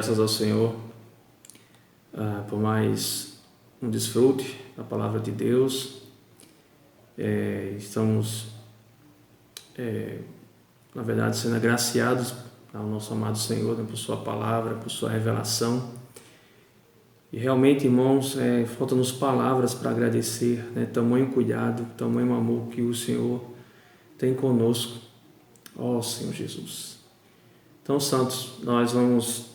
Graças ao Senhor por mais um desfrute da Palavra de Deus. Estamos, na verdade, sendo agraciados ao nosso amado Senhor, por Sua Palavra, por Sua revelação. E realmente, irmãos, faltam-nos palavras para agradecer, tamanho cuidado, tamanho amor que o Senhor tem conosco. Ó Senhor Jesus. Então, santos, nós vamos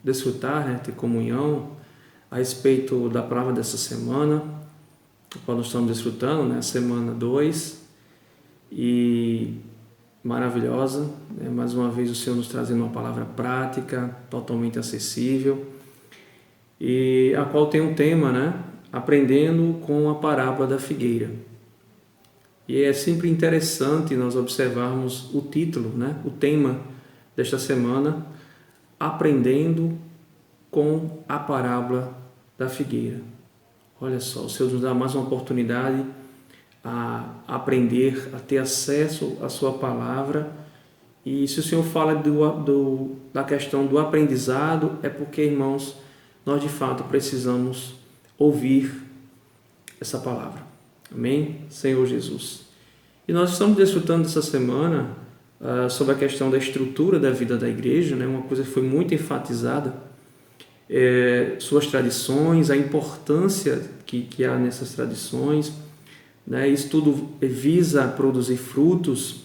desfrutar, ter comunhão a respeito da palavra dessa semana, a qual nós estamos desfrutando, semana 2, e maravilhosa, mais uma vez o Senhor nos trazendo uma palavra prática, totalmente acessível, e a qual tem um tema, aprendendo com a parábola da figueira. E é sempre interessante nós observarmos o título, o tema desta semana, aprendendo com a parábola da figueira. Olha só, o Senhor nos dá mais uma oportunidade a aprender, a ter acesso à sua palavra. E se o Senhor fala da questão do aprendizado, é porque, irmãos, nós de fato precisamos ouvir essa palavra. Amém? Senhor Jesus. E nós estamos desfrutando essa semana sobre a questão da estrutura da vida da igreja, uma coisa que foi muito enfatizada, suas tradições, a importância que há nessas tradições, isso tudo visa produzir frutos,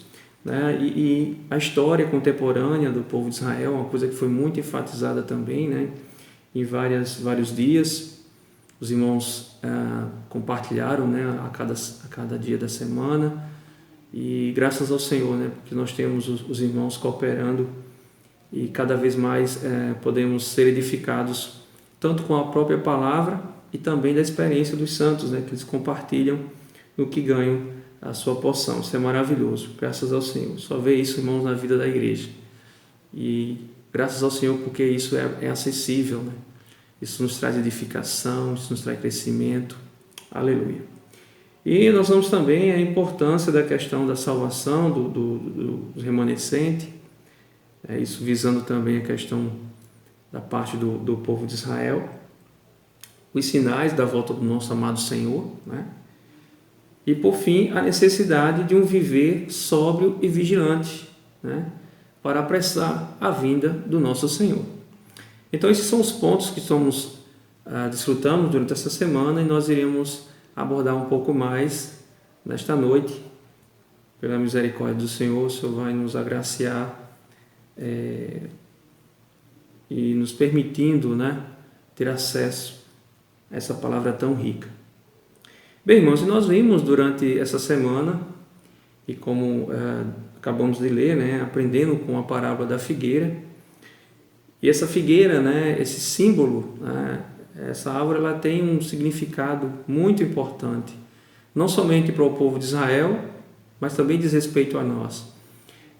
e a história contemporânea do povo de Israel, uma coisa que foi muito enfatizada também, em vários dias. Os irmãos compartilharam a cada dia da semana, e graças ao Senhor, porque nós temos os irmãos cooperando e cada vez mais podemos ser edificados tanto com a própria palavra e também da experiência dos santos, que eles compartilham no que ganham a sua porção. Isso é maravilhoso, graças ao Senhor. Só ver isso, irmãos, na vida da igreja. E graças ao Senhor, porque isso é acessível, Isso nos traz edificação, isso nos traz crescimento. Aleluia. E nós vamos também a importância da questão da salvação do remanescente, isso visando também a questão da parte do povo de Israel, os sinais da volta do nosso amado Senhor, e por fim a necessidade de um viver sóbrio e vigilante, para apressar a vinda do nosso Senhor. Então esses são os pontos que estamos desfrutando durante essa semana, e nós iremos abordar um pouco mais nesta noite. Pela misericórdia do Senhor, o Senhor vai nos agraciar e nos permitindo ter acesso a essa palavra tão rica. Bem, irmãos, nós vimos durante essa semana, e como acabamos de ler, aprendendo com a parábola da figueira. E essa figueira, esse símbolo, essa árvore, ela tem um significado muito importante, não somente para o povo de Israel, mas também diz respeito a nós.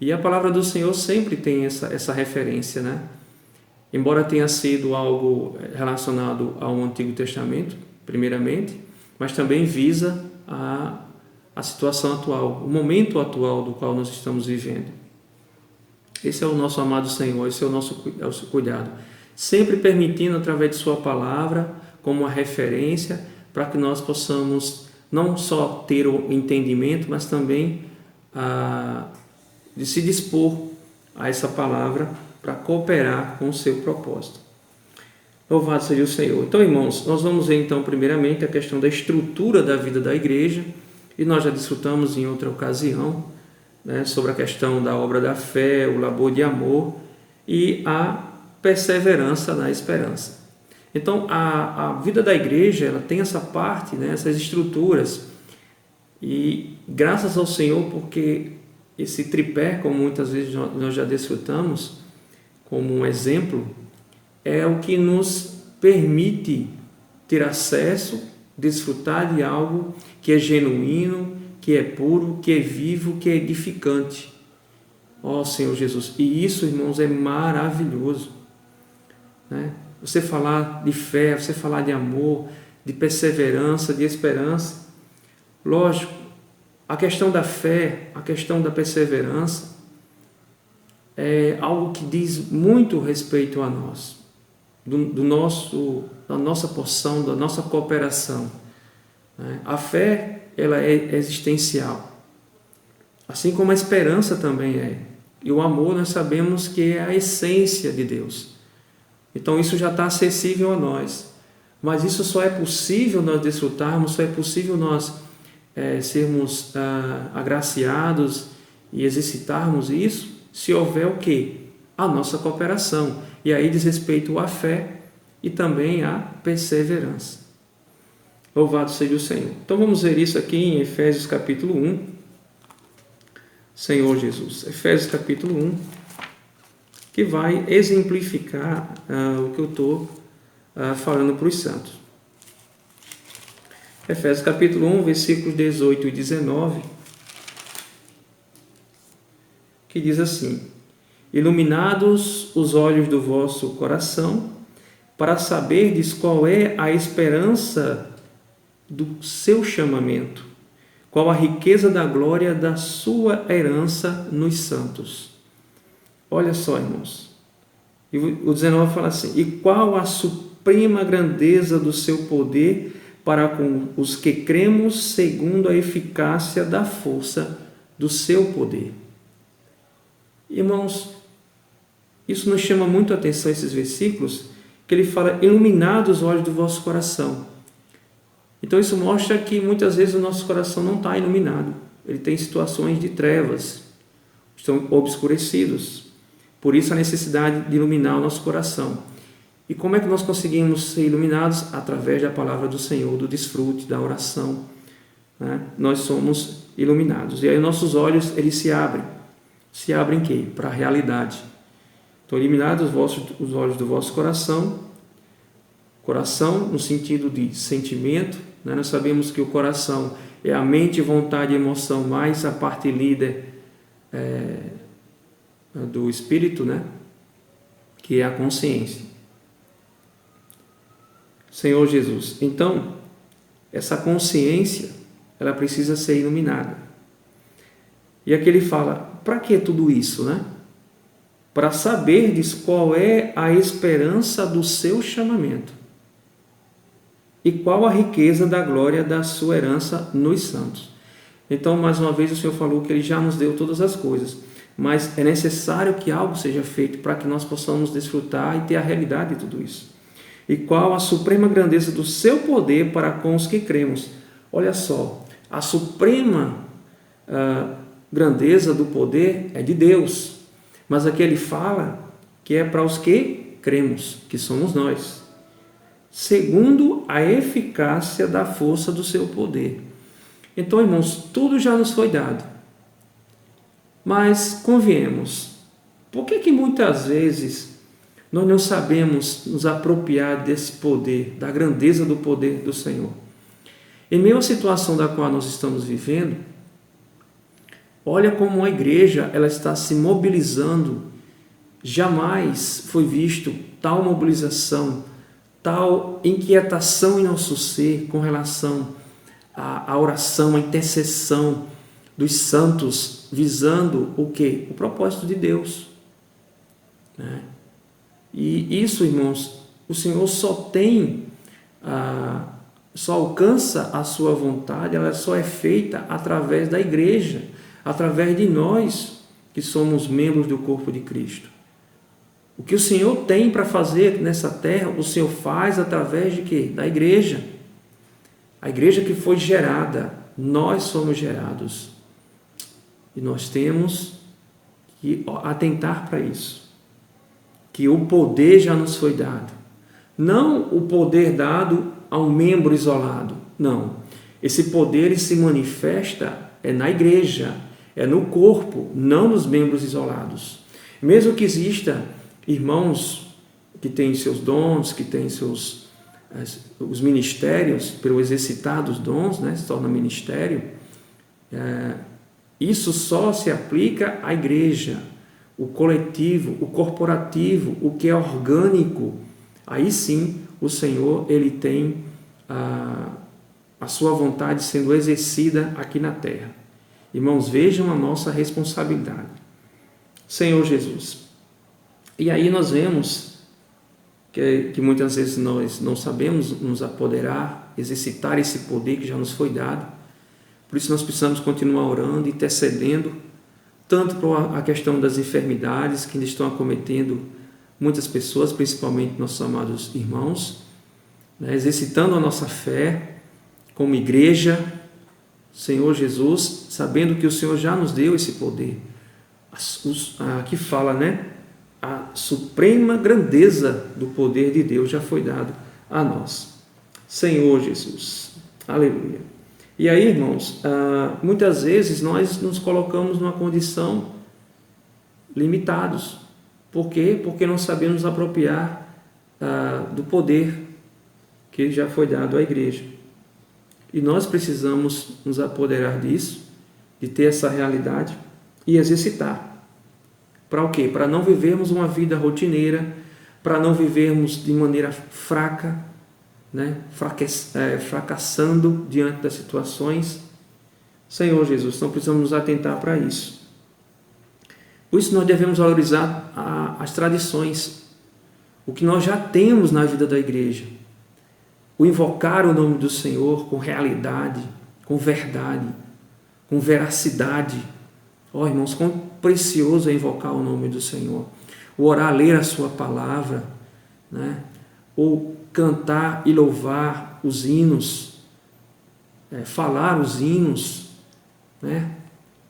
E a palavra do Senhor sempre tem essa referência, Embora tenha sido algo relacionado ao Antigo Testamento, primeiramente, mas também visa a situação atual, o momento atual do qual nós estamos vivendo. Esse é o nosso amado Senhor, esse é o nosso cuidado. Sempre permitindo, através de sua palavra, como uma referência, para que nós possamos não só ter o entendimento, mas também de se dispor a essa palavra para cooperar com o seu propósito. Louvado seja o Senhor. Então, irmãos, nós vamos ver então primeiramente a questão da estrutura da vida da igreja, e nós já desfrutamos em outra ocasião, sobre a questão da obra da fé, o labor de amor e a perseverança na esperança. Então, a vida da igreja, ela tem essa parte, essas estruturas, e graças ao Senhor, porque esse tripé, como muitas vezes nós já desfrutamos, como um exemplo, é o que nos permite ter acesso, desfrutar de algo que é genuíno, que é puro, que é vivo, que é edificante. Ó Senhor Jesus! E isso, irmãos, é maravilhoso. Você falar de fé, você falar de amor, de perseverança, de esperança. Lógico, a questão da fé, a questão da perseverança, é algo que diz muito respeito a nós, da nossa porção, da nossa cooperação. A fé, ela é existencial, assim como a esperança também é. E o amor, nós sabemos que é a essência de Deus. Então isso já está acessível a nós. Mas isso só é possível nós desfrutarmos, só é possível nós sermos agraciados e exercitarmos isso, se houver o quê? A nossa cooperação. E aí diz respeito à fé e também à perseverança. Louvado seja o Senhor. Então vamos ver isso aqui em Efésios capítulo 1. Senhor Jesus. Efésios capítulo 1, que vai exemplificar o que eu estou falando para os santos. Efésios capítulo 1, versículos 18 e 19, que diz assim: iluminados os olhos do vosso coração, para saberdes qual é a esperança do seu chamamento, qual a riqueza da glória da sua herança nos santos. Olha só, irmãos. E o 19 fala assim: e qual a suprema grandeza do seu poder para com os que cremos segundo a eficácia da força do seu poder. Irmãos, isso nos chama muito a atenção, esses versículos, que ele fala, iluminados os olhos do vosso coração. Então isso mostra que muitas vezes o nosso coração não está iluminado, ele tem situações de trevas, estão obscurecidos. Por isso a necessidade de iluminar o nosso coração. E como é que nós conseguimos ser iluminados? Através da palavra do Senhor, do desfrute, da oração. Nós somos iluminados. E aí nossos olhos, eles se abrem. Se abrem quê? Para a realidade. Então, iluminados os olhos do vosso coração. Coração no sentido de sentimento. Nós sabemos que o coração é a mente, vontade e emoção, mais a parte líder do espírito, que é a consciência. Senhor Jesus, então, essa consciência, ela precisa ser iluminada. E aqui ele fala, para que tudo isso, Para saberdes qual é a esperança do seu chamamento e qual a riqueza da glória da sua herança nos santos. Então, mais uma vez, o Senhor falou que Ele já nos deu todas as coisas, mas é necessário que algo seja feito para que nós possamos desfrutar e ter a realidade de tudo isso. E qual a suprema grandeza do seu poder para com os que cremos. Olha só, a suprema grandeza do poder é de Deus, mas aqui ele fala que é para os que cremos, que somos nós, segundo a eficácia da força do seu poder. Então, irmãos, tudo já nos foi dado, mas convenhamos, por que muitas vezes nós não sabemos nos apropriar desse poder, da grandeza do poder do Senhor? Em meio à situação da qual nós estamos vivendo, olha como a igreja ela está se mobilizando. Jamais foi visto tal mobilização, tal inquietação em nosso ser com relação à oração, à intercessão dos santos, visando o quê? O propósito de Deus. E isso, irmãos, o Senhor só alcança a sua vontade, ela só é feita através da igreja, através de nós que somos membros do corpo de Cristo. O que o Senhor tem para fazer nessa terra, o Senhor faz através de quê? Da igreja. A igreja que foi gerada, nós somos gerados. E nós temos que atentar para isso. Que o poder já nos foi dado. Não o poder dado a um membro isolado. Não. Esse poder ele se manifesta na igreja, é no corpo, não nos membros isolados. Mesmo que exista irmãos que têm seus dons, que têm os ministérios, pelo exercitar dos dons, se torna ministério, isso só se aplica à igreja, o coletivo, o corporativo, o que é orgânico. Aí sim, o Senhor ele tem a sua vontade sendo exercida aqui na terra. Irmãos, vejam a nossa responsabilidade. Senhor Jesus. E aí nós vemos que muitas vezes nós não sabemos nos apoderar, exercitar esse poder que já nos foi dado. Por isso nós precisamos continuar orando, intercedendo, tanto por a questão das enfermidades que ainda estão acometendo muitas pessoas, principalmente nossos amados irmãos, né? Exercitando a nossa fé como igreja, Senhor Jesus, sabendo que o Senhor já nos deu esse poder. Aqui fala, né? A suprema grandeza do poder de Deus já foi dado a nós. Senhor Jesus. Aleluia. E aí, irmãos, muitas vezes nós nos colocamos numa condição limitados. Por quê? Porque não sabemos apropriar do poder que já foi dado à igreja. E nós precisamos nos apoderar disso, de ter essa realidade e exercitar. Para o quê? Para não vivermos uma vida rotineira, para não vivermos de maneira fraca, né? Fracassando diante das situações. Senhor Jesus, então precisamos nos atentar para isso. Por isso nós devemos valorizar as tradições, o que nós já temos na vida da igreja. O invocar o nome do Senhor com realidade, com verdade, com veracidade. Irmãos, quão precioso é invocar o nome do Senhor. O orar, ler a sua palavra, né? Ou cantar e louvar os hinos, falar os hinos, né?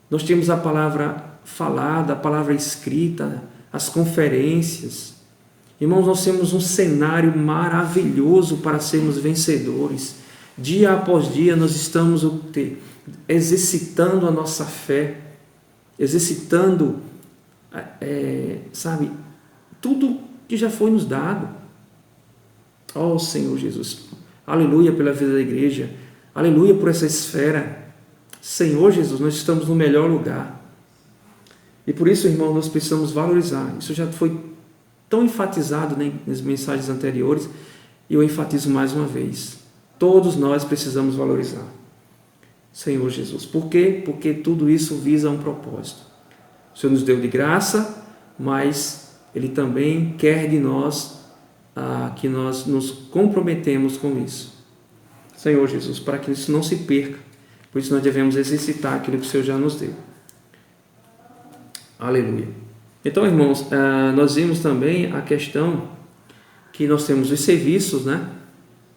Nós temos a palavra falada, a palavra escrita, as conferências. Irmãos, nós temos um cenário maravilhoso para sermos vencedores. Dia após dia nós estamos exercitando a nossa fé, exercitando, tudo que já foi nos dado. Senhor Jesus, aleluia pela vida da igreja, aleluia por essa esfera. Senhor Jesus, nós estamos no melhor lugar. E por isso, irmão, nós precisamos valorizar. Isso já foi tão enfatizado, né, nas mensagens anteriores, e eu enfatizo mais uma vez. Todos nós precisamos valorizar. Senhor Jesus. Por quê? Porque tudo isso visa um propósito. O Senhor nos deu de graça, mas Ele também quer de nós que nós nos comprometemos com isso. Senhor Jesus, para que isso não se perca. Por isso nós devemos exercitar aquilo que o Senhor já nos deu. Aleluia. Então, irmãos, nós vimos também a questão que nós temos os serviços, né?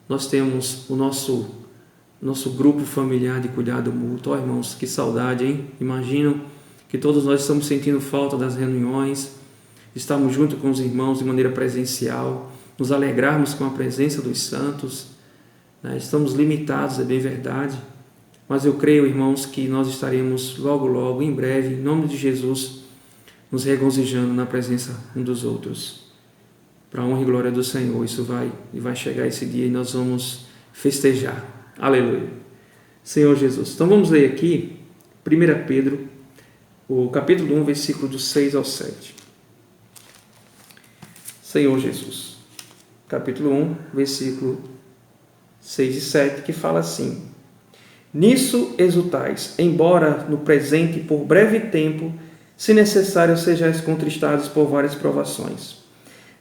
Nós temos o nosso grupo familiar de cuidado mútuo. Irmãos, que saudade, hein? Imagino que todos nós estamos sentindo falta das reuniões, estamos junto com os irmãos de maneira presencial, nos alegrarmos com a presença dos santos, né? Estamos limitados, é bem verdade, mas eu creio, irmãos, que nós estaremos logo, logo, em breve, em nome de Jesus, nos regozijando na presença um dos outros. Para a honra e glória do Senhor, isso vai chegar esse dia e nós vamos festejar. Aleluia. Senhor Jesus. Então vamos ler aqui 1 Pedro, o capítulo 1, versículo do 6 ao 7. Senhor Jesus. Capítulo 1, versículo 6 e 7, que fala assim: Nisso exultais, embora no presente por breve tempo, se necessário, sejais contristados por várias provações,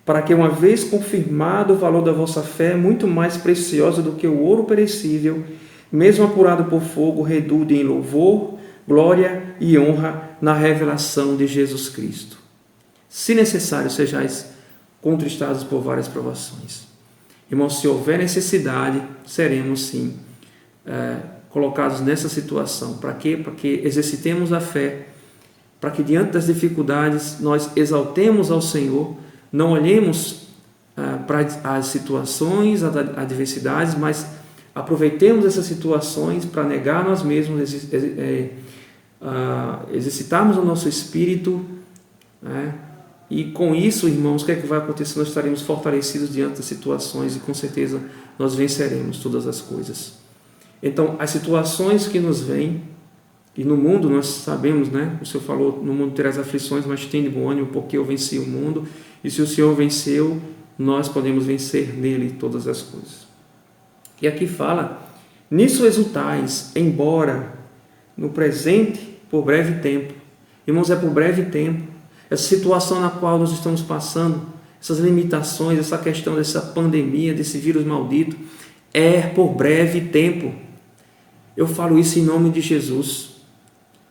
para que, uma vez confirmado o valor da vossa fé, muito mais preciosa do que o ouro perecível, mesmo apurado por fogo, redunde em louvor, glória e honra na revelação de Jesus Cristo. Se necessário, sejais contristados por várias provações. Irmãos, se houver necessidade, seremos sim colocados nessa situação. Para quê? Para que exercitemos a fé, para que diante das dificuldades nós exaltemos ao Senhor, não olhemos para as situações, as adversidades, mas aproveitemos essas situações para negar nós mesmos, exercitarmos o nosso espírito, né? E com isso, irmãos, o que é que vai acontecer? Nós estaremos fortalecidos diante das situações e com certeza nós venceremos todas as coisas. Então, as situações que nos vêm, e no mundo nós sabemos, né? O Senhor falou, no mundo terás aflições, mas tem de bom ânimo, porque eu venci o mundo. E se o Senhor venceu, nós podemos vencer nele todas as coisas. E aqui fala, nisso exultais, embora no presente, por breve tempo. Irmãos, é por breve tempo. essa situação na qual nós estamos passando, essas limitações, essa questão dessa pandemia, desse vírus maldito, é por breve tempo. Eu falo isso em nome de Jesus,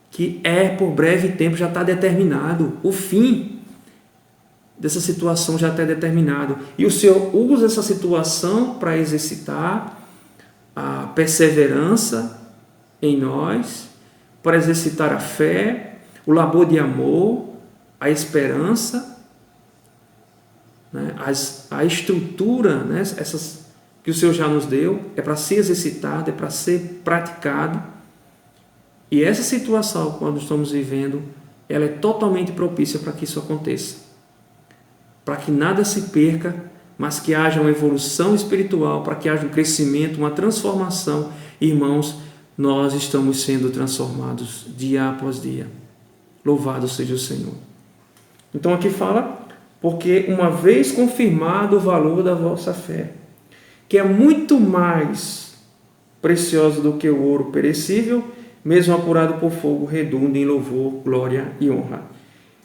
que é por breve tempo, já está determinado. O fim dessa situação já está determinado. E o Senhor usa essa situação para exercitar a perseverança em nós, para exercitar a fé, o labor de amor, a esperança, né? A estrutura, né? Essas que o Senhor já nos deu, é para ser exercitado, é para ser praticado. E essa situação, quando estamos vivendo, ela é totalmente propícia para que isso aconteça. Para que nada se perca, mas que haja uma evolução espiritual, para que haja um crescimento, uma transformação. Irmãos, nós estamos sendo transformados dia após dia. Louvado seja o Senhor. Então aqui fala, porque uma vez confirmado o valor da vossa fé, que é muito mais preciosa do que o ouro perecível, mesmo apurado por fogo, redunda em louvor, glória e honra.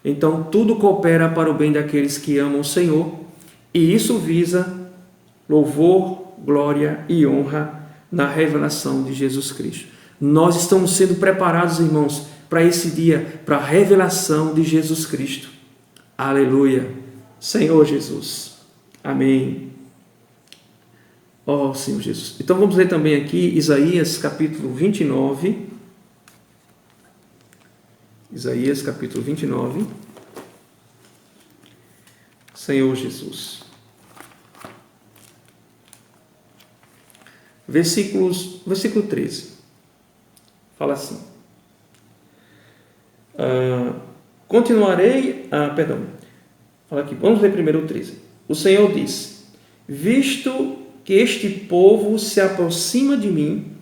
Então tudo coopera para o bem daqueles que amam o Senhor, e isso visa louvor, glória e honra na revelação de Jesus Cristo. Nós estamos sendo preparados, irmãos, para esse dia, para a revelação de Jesus Cristo. Aleluia! Senhor Jesus. Amém. Ó Senhor Jesus. Então vamos ler também aqui Isaías capítulo 29. Isaías capítulo 29. Senhor Jesus. Versículo 13. Fala assim. Fala aqui, vamos ler primeiro o 13. O Senhor diz: visto que este povo se aproxima de mim,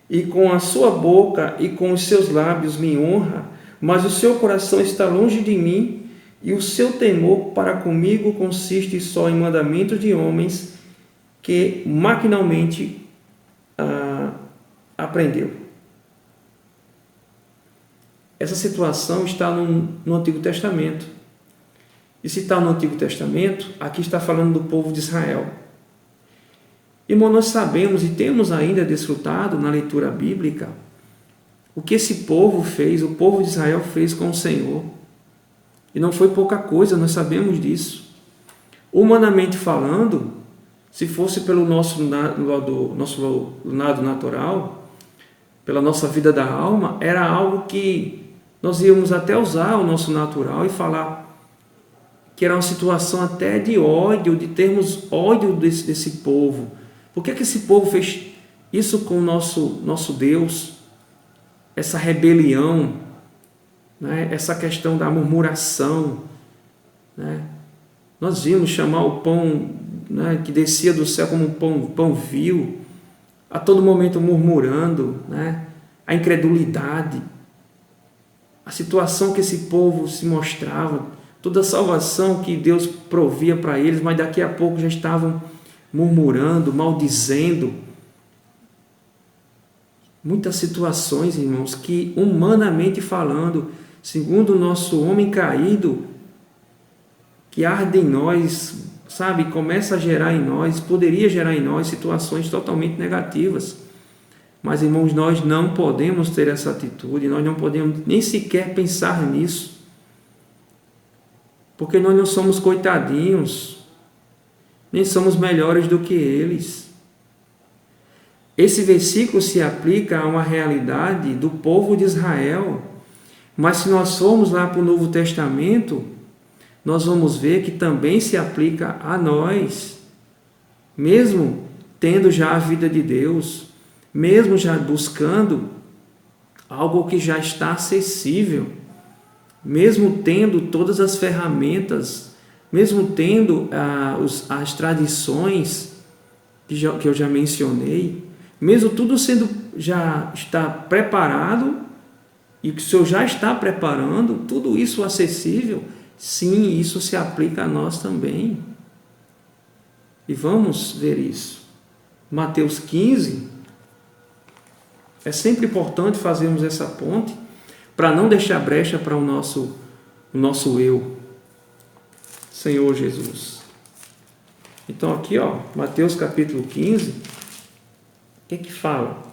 e com a sua boca e com os seus lábios me honra, mas o seu coração está longe de mim, e o seu temor para comigo consiste só em mandamentos de homens que maquinalmente aprendeu. Essa situação está no Antigo Testamento. E se está no Antigo Testamento, aqui está falando do povo de Israel. Irmão, nós sabemos e temos ainda desfrutado na leitura bíblica o que esse povo fez, o povo de Israel fez com o Senhor. E não foi pouca coisa, nós sabemos disso. Humanamente falando, se fosse pelo nosso lado natural, pela nossa vida da alma, era algo que nós íamos até usar o nosso natural e falar que era uma situação até de ódio, de termos ódio desse povo. Por que esse povo fez isso com o nosso Deus? Essa rebelião, né? Essa questão da murmuração, né? Nós vimos chamar o pão, né, que descia do céu como um pão vil, a todo momento murmurando, né? A incredulidade, a situação que esse povo se mostrava, toda a salvação que Deus provia para eles, mas daqui a pouco já estavam murmurando, maldizendo. Muitas situações, irmãos, que humanamente falando, segundo o nosso homem caído, que arde em nós, sabe, começa a gerar em nós, poderia gerar em nós situações totalmente negativas. Mas, irmãos, nós não podemos ter essa atitude, nós não podemos nem sequer pensar nisso, porque nós não somos coitadinhos, nem somos melhores do que eles. Esse versículo se aplica a uma realidade do povo de Israel, mas se nós formos lá para o Novo Testamento, nós vamos ver que também se aplica a nós, mesmo tendo já a vida de Deus, mesmo já buscando algo que já está acessível, mesmo tendo todas as ferramentas, mesmo tendo as tradições que eu já mencionei, mesmo tudo sendo, já está preparado, e que o Senhor já está preparando, tudo isso acessível, sim, isso se aplica a nós também. E vamos ver isso. Mateus 15, é sempre importante fazermos essa ponte, para não deixar brecha para o nosso o nosso eu. Senhor Jesus. Então aqui, Mateus capítulo 15, o que fala?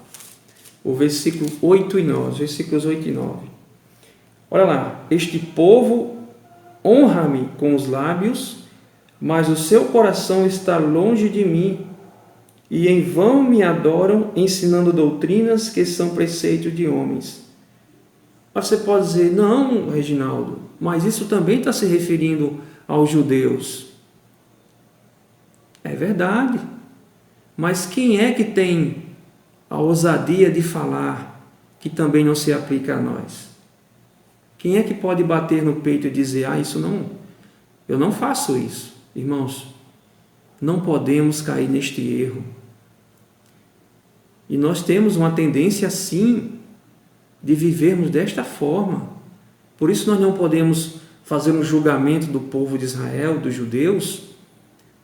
O versículo 8 e 9, versículos 8 e 9. Olha lá, este povo honra-me com os lábios, mas o seu coração está longe de mim, e em vão me adoram, ensinando doutrinas que são preceitos de homens. Mas você pode dizer, não, Reginaldo, mas isso também está se referindo aos judeus. É verdade, mas quem é que tem a ousadia de falar que também não se aplica a nós? Quem é que pode bater no peito e dizer, isso não, eu não faço isso? Irmãos, não podemos cair neste erro. E nós temos uma tendência, sim, de vivermos desta forma. Por isso nós não podemos fazer um julgamento do povo de Israel, dos judeus,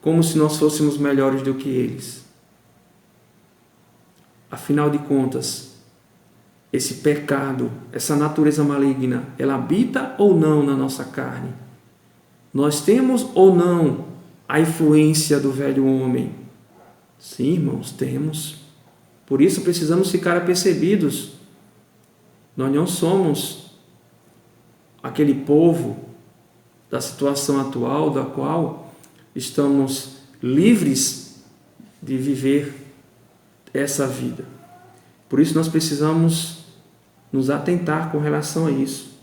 como se nós fôssemos melhores do que eles. Afinal de contas, esse pecado, essa natureza maligna, ela habita ou não na nossa carne? Nós temos ou não a influência do velho homem? Sim, irmãos, temos. Por isso precisamos ficar apercebidos. Nós não somos aquele povo da situação atual, da qual estamos livres de viver essa vida. Por isso nós precisamos nos atentar com relação a isso.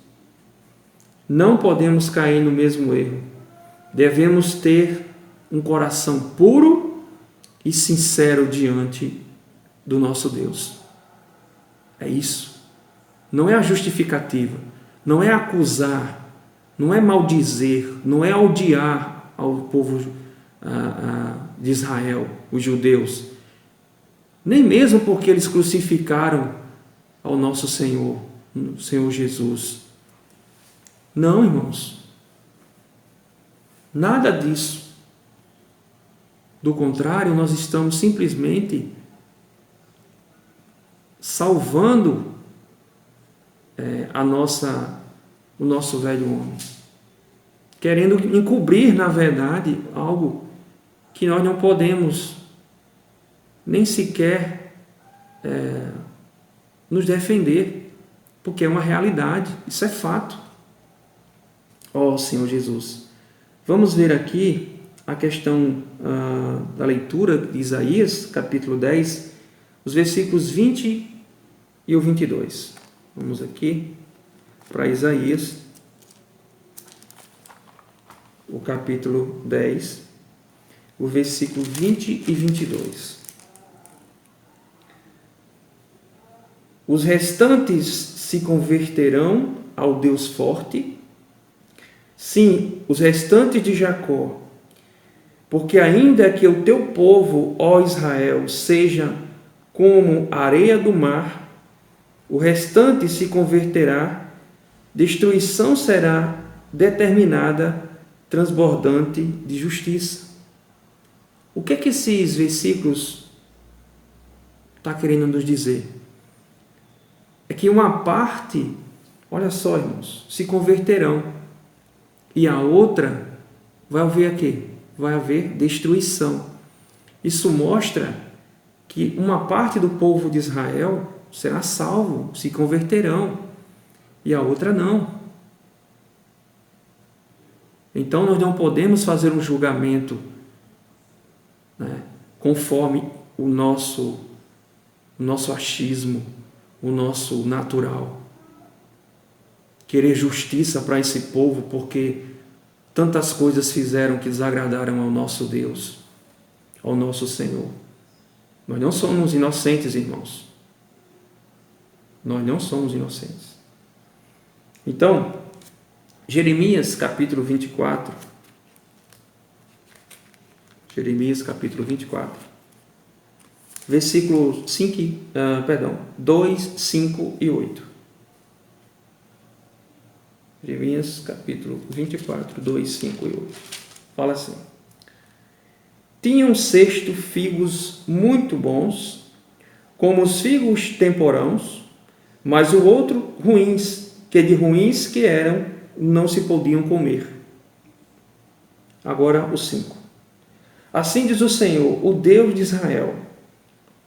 Não podemos cair no mesmo erro. Devemos ter um coração puro e sincero diante do nosso Deus. É isso. Não é a justificativa, não é acusar, não é maldizer, não é odiar ao povo de Israel, os judeus. Nem mesmo porque eles crucificaram ao nosso Senhor, o Senhor Jesus. Não, irmãos. Nada disso. Do contrário, nós estamos simplesmente salvando o nosso velho homem. Querendo encobrir, na verdade, algo que nós não podemos nem sequer nos defender, porque é uma realidade, isso é fato. Senhor Jesus. Vamos ver aqui a questão da leitura de Isaías, capítulo 10, os versículos 20 e o 22. Vamos aqui para Isaías, o capítulo 10, o versículo 20 e 22. Os restantes se converterão ao Deus forte, sim, os restantes de Jacó, porque ainda que o teu povo, ó Israel, seja como a areia do mar, o restante se converterá, destruição será determinada, transbordante de justiça. O que é que esses versículos estão querendo nos dizer? É que uma parte, olha só, irmãos, se converterão, e a outra vai haver quê? Vai haver destruição. Isso mostra que uma parte do povo de Israel será salvo, se converterão, e a outra não. Então nós não podemos fazer um julgamento conforme o nosso achismo, o nosso natural. Querer justiça para esse povo porque tantas coisas fizeram que desagradaram ao nosso Deus, ao nosso Senhor. Nós não somos inocentes, irmãos. Nós não somos inocentes. Então, Jeremias capítulo 24. Jeremias capítulo 24. Versículo 2, 5 e 8. Jeremias capítulo 24, 2, 5 e 8. Fala assim: tinha um cesto figos muito bons, como os figos temporãos, mas o outro ruins, que de ruins que eram, não se podiam comer. Agora o 5. Assim diz o Senhor, o Deus de Israel: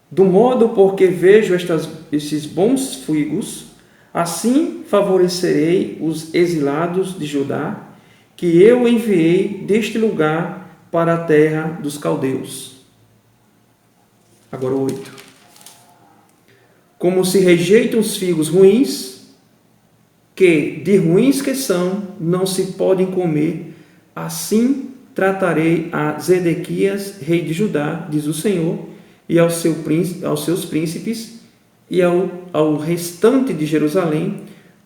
do modo porque vejo estes bons figos, assim favorecerei os exilados de Judá, que eu enviei deste lugar para a terra dos caldeus. Agora o 8. Como se rejeitam os figos ruins, que de ruins que são, não se podem comer, assim tratarei a Zedequias, rei de Judá, diz o Senhor, e aos seus príncipes, e ao restante de Jerusalém,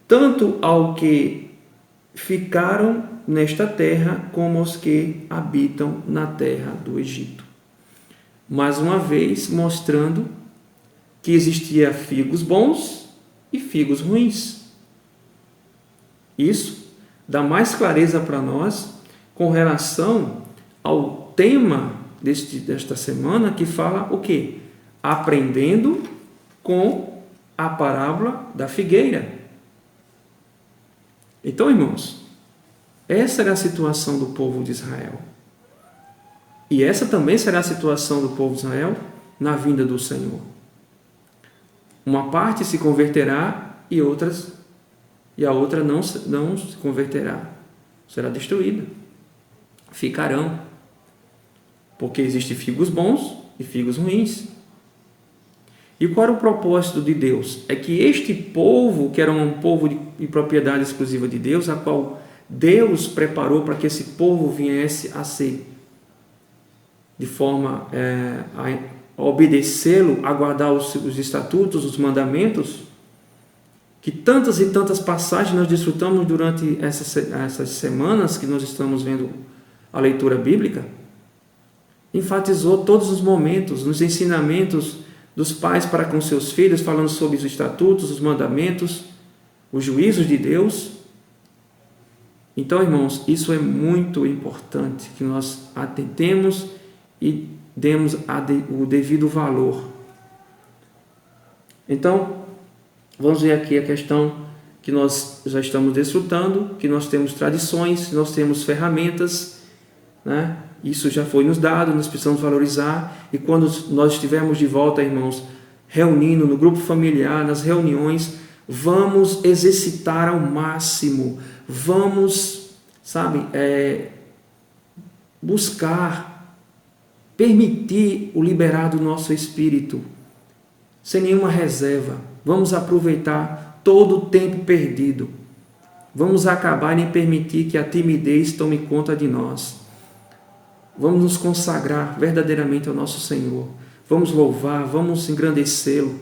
tanto ao que ficaram nesta terra, como aos que habitam na terra do Egito. Mais uma vez, mostrando que existia figos bons e figos ruins. Isso dá mais clareza para nós com relação ao tema desta semana, que fala o quê? Aprendendo com a parábola da figueira. Então, irmãos, essa era a situação do povo de Israel. E essa também será a situação do povo de Israel na vinda do Senhor. Uma parte se converterá e a outra não se converterá. Será destruída. Ficarão. Porque existem figos bons e figos ruins. E qual era o propósito de Deus? É que este povo, que era um povo de propriedade exclusiva de Deus, a qual Deus preparou para que esse povo viesse a ser, de forma a obedecê-lo, a guardar os estatutos, os mandamentos, que tantas e tantas passagens nós desfrutamos durante essas semanas que nós estamos vendo a leitura bíblica, enfatizou todos os momentos, nos ensinamentos dos pais para com seus filhos, falando sobre os estatutos, os mandamentos, os juízos de Deus. Então, irmãos, isso é muito importante, que nós atentemos e demos o devido valor. Então, vamos ver aqui a questão que nós já estamos desfrutando, que nós temos tradições, nós temos ferramentas, né? Isso já foi nos dado, nós precisamos valorizar. E quando nós estivermos de volta, irmãos, reunindo no grupo familiar, nas reuniões, vamos exercitar ao máximo, vamos, buscar, permitir o liberar do nosso espírito, sem nenhuma reserva. Vamos aproveitar todo o tempo perdido. Vamos acabar em permitir que a timidez tome conta de nós. Vamos nos consagrar verdadeiramente ao nosso Senhor. Vamos louvar, vamos engrandecê-lo.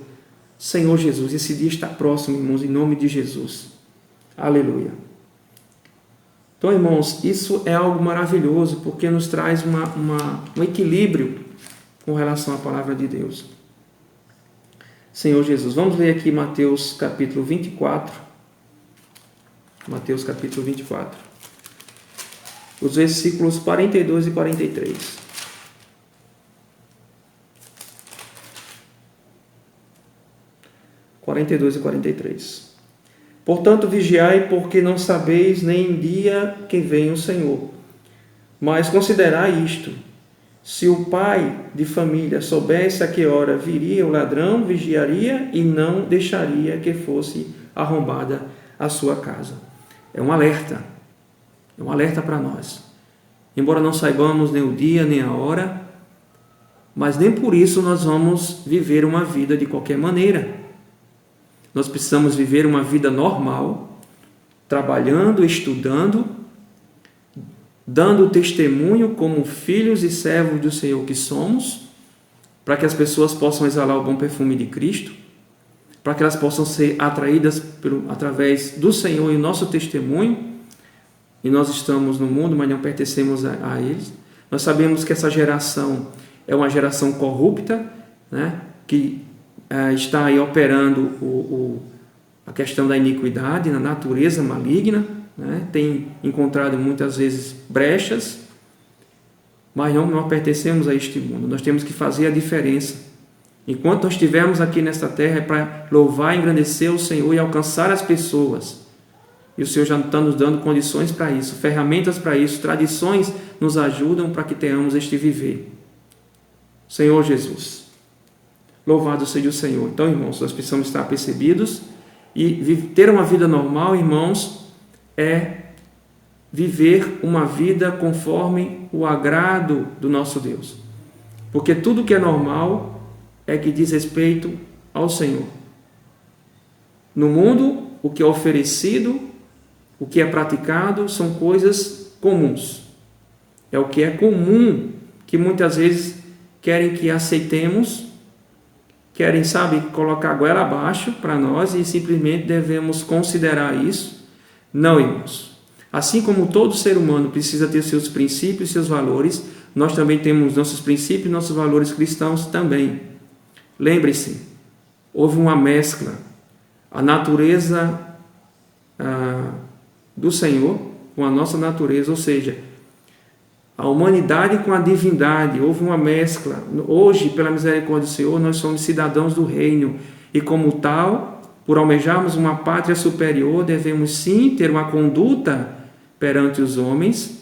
Senhor Jesus, esse dia está próximo, irmãos, em nome de Jesus. Aleluia. Então, irmãos, isso é algo maravilhoso, porque nos traz um equilíbrio com relação à palavra de Deus. Senhor Jesus, vamos ler aqui Mateus capítulo 24. Mateus capítulo 24. Os versículos 42 e 43. E 43. Portanto, vigiai, porque não sabeis nem dia que vem o Senhor. Mas considerai isto: se o pai de família soubesse a que hora viria o ladrão, vigiaria e não deixaria que fosse arrombada a sua casa. É um alerta para nós. Embora não saibamos nem o dia nem a hora, mas nem por isso nós vamos viver uma vida de qualquer maneira. Nós precisamos viver uma vida normal, trabalhando, estudando, dando testemunho como filhos e servos do Senhor que somos, para que as pessoas possam exalar o bom perfume de Cristo, para que elas possam ser atraídas através do Senhor e o nosso testemunho. E nós estamos no mundo, mas não pertencemos a eles. Nós sabemos que essa geração é uma geração corrupta, né? Que está aí operando a questão da iniquidade, na natureza maligna, né? Tem encontrado muitas vezes brechas, mas não pertencemos a este mundo. Nós temos que fazer a diferença. Enquanto nós estivermos aqui nesta terra, é para louvar e engrandecer o Senhor e alcançar as pessoas. E o Senhor já está nos dando condições para isso, ferramentas para isso, tradições nos ajudam para que tenhamos este viver. Senhor Jesus, louvado seja o Senhor. Então, irmãos, nós precisamos estar percebidos e ter uma vida normal, irmãos, é viver uma vida conforme o agrado do nosso Deus. Porque tudo que é normal é que diz respeito ao Senhor. No mundo, o que é oferecido, o que é praticado, são coisas comuns. É o que é comum, que muitas vezes querem que aceitemos, querem, colocar a goela abaixo para nós e simplesmente devemos considerar isso. Não, irmãos. Assim como todo ser humano precisa ter seus princípios e seus valores, nós também temos nossos princípios e nossos valores cristãos também. Lembre-se, houve uma mescla. A natureza do Senhor com a nossa natureza, ou seja, a humanidade com a divindade, houve uma mescla. Hoje, pela misericórdia do Senhor, nós somos cidadãos do reino e, como tal, por almejarmos uma pátria superior, devemos sim ter uma conduta perante os homens,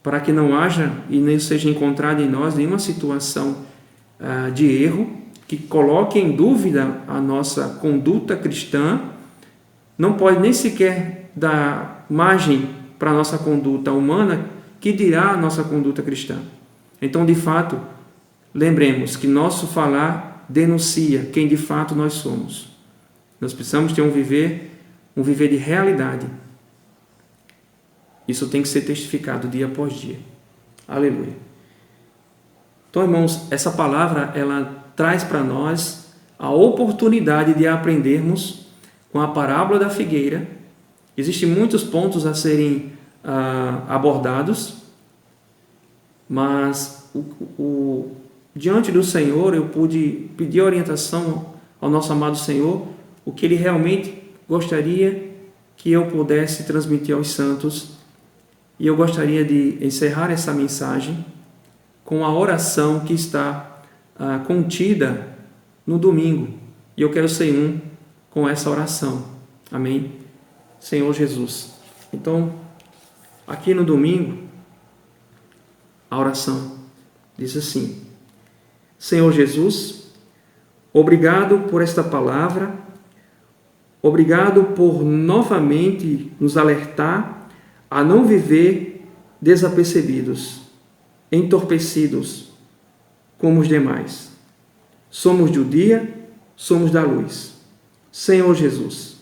para que não haja e nem seja encontrada em nós nenhuma situação de erro que coloque em dúvida a nossa conduta cristã. Não pode nem sequer dar margem para a nossa conduta humana, que dirá a nossa conduta cristã. Então, de fato, lembremos que nosso falar denuncia quem de fato nós somos. Nós precisamos ter um viver de realidade. Isso tem que ser testificado dia após dia. Aleluia. Então, irmãos, essa palavra, ela traz para nós a oportunidade de aprendermos com a parábola da figueira. Existem muitos pontos a serem abordados, mas diante do Senhor eu pude pedir orientação ao nosso amado Senhor, o que Ele realmente gostaria que eu pudesse transmitir aos santos. E eu gostaria de encerrar essa mensagem com a oração que está contida no domingo. E eu quero ser com essa oração. Amém? Senhor Jesus. Então, aqui no domingo, a oração diz assim: Senhor Jesus, obrigado por esta palavra, obrigado por novamente nos alertar a não viver desapercebidos, entorpecidos como os demais. Somos do dia, somos da luz. Senhor Jesus,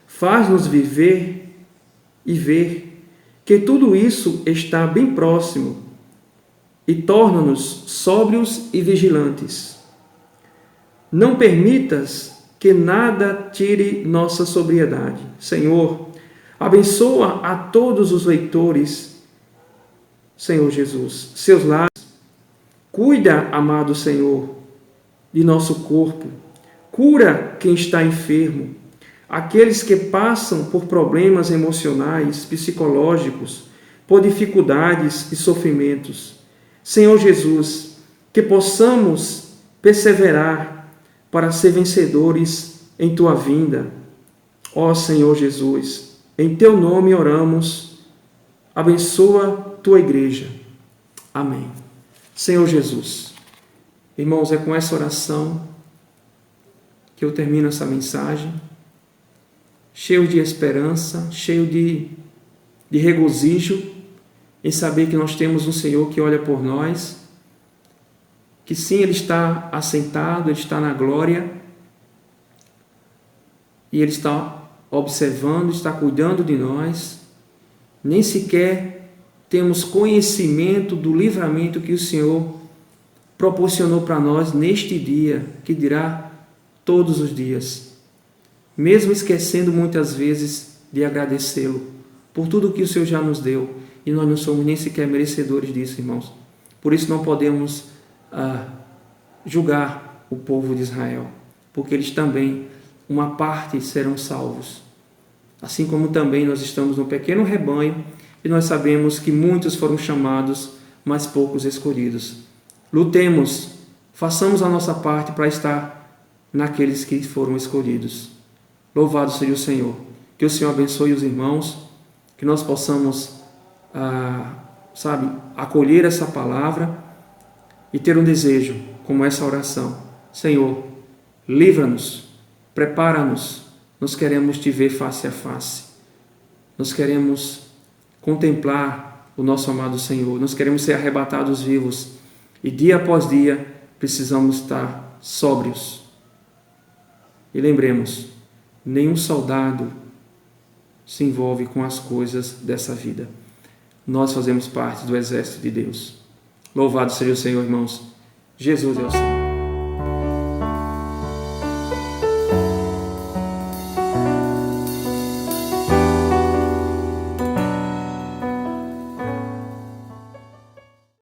faz-nos viver e ver que tudo isso está bem próximo e torna-nos sóbrios e vigilantes. Não permitas que nada tire nossa sobriedade. Senhor, abençoa a todos os leitores, Senhor Jesus, seus lares. Cuida, amado Senhor, de nosso corpo. Cura quem está enfermo, aqueles que passam por problemas emocionais, psicológicos, por dificuldades e sofrimentos. Senhor Jesus, que possamos perseverar para ser vencedores em Tua vinda. Ó Senhor Jesus, em Teu nome oramos, abençoa Tua igreja. Amém. Senhor Jesus, irmãos, é com essa oração que eu termino essa mensagem, cheio de esperança, cheio de regozijo em saber que nós temos um Senhor que olha por nós, que sim, Ele está assentado, Ele está na glória, e Ele está observando, está cuidando de nós. Nem sequer temos conhecimento do livramento que o Senhor proporcionou para nós neste dia, que dirá todos os dias, mesmo esquecendo muitas vezes de agradecê-lo por tudo que o Senhor já nos deu, e nós não somos nem sequer merecedores disso, irmãos. Por isso não podemos julgar o povo de Israel, porque eles também, uma parte, serão salvos. Assim como também nós estamos no pequeno rebanho, e nós sabemos que muitos foram chamados, mas poucos escolhidos. Lutemos, façamos a nossa parte para estar naqueles que foram escolhidos. Louvado seja o Senhor. Que o Senhor abençoe os irmãos, que nós possamos, acolher essa palavra e ter um desejo, como essa oração. Senhor, livra-nos, prepara-nos, nós queremos te ver face a face. Nós queremos contemplar o nosso amado Senhor, nós queremos ser arrebatados vivos e dia após dia precisamos estar sóbrios. E lembremos, nenhum soldado se envolve com as coisas dessa vida. Nós fazemos parte do exército de Deus. Louvado seja o Senhor, irmãos. Jesus é o Senhor.